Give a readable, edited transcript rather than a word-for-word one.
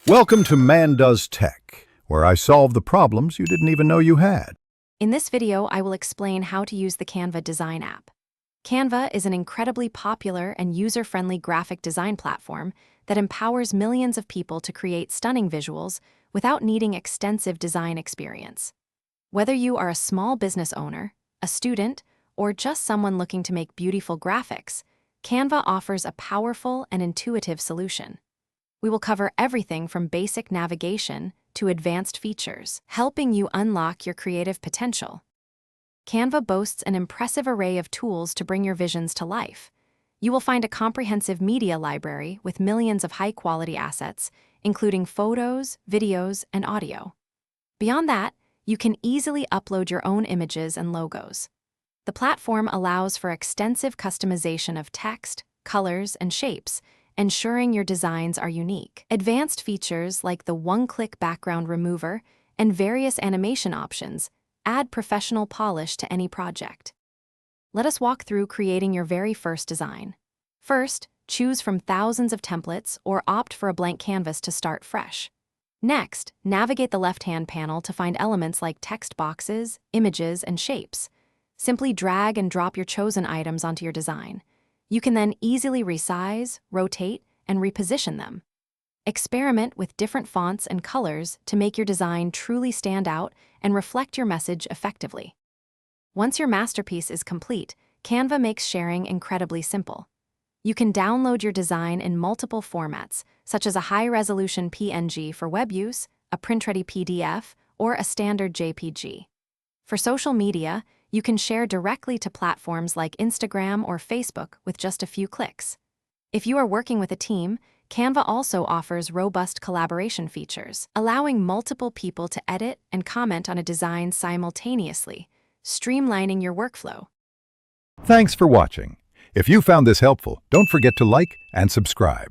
Welcome to Man Does Tech, where I solve the problems you didn't even know you had. In this video, I will explain how to use the Canva design app. Canva is an incredibly popular and user-friendly graphic design platform that empowers millions of people to create stunning visuals without needing extensive design experience. Whether you are a small business owner, a student, or just someone looking to make beautiful graphics, Canva offers a powerful and intuitive solution. We will cover everything from basic navigation to advanced features, helping you unlock your creative potential. Canva boasts an impressive array of tools to bring your visions to life. You will find a comprehensive media library with millions of high-quality assets, including photos, videos, and audio. Beyond that, you can easily upload your own images and logos. The platform allows for extensive customization of text, colors, and shapes, ensuring your designs are unique. Advanced features like the one-click background remover and various animation options add professional polish to any project. Let us walk through creating your very first design. First, choose from thousands of templates or opt for a blank canvas to start fresh. Next, navigate the left-hand panel to find elements like text boxes, images, and shapes. Simply drag and drop your chosen items onto your design. You can then easily resize, rotate, and reposition them. Experiment with different fonts and colors to make your design truly stand out and reflect your message effectively. Once your masterpiece is complete, Canva makes sharing incredibly simple. You can download your design in multiple formats, such as a high-resolution PNG for web use, a print-ready PDF, or a standard JPG. For social media, you can share directly to platforms like Instagram or Facebook with just a few clicks. If you are working with a team, Canva also offers robust collaboration features, allowing multiple people to edit and comment on a design simultaneously, streamlining your workflow. Thanks for watching. If you found this helpful, don't forget to like and subscribe.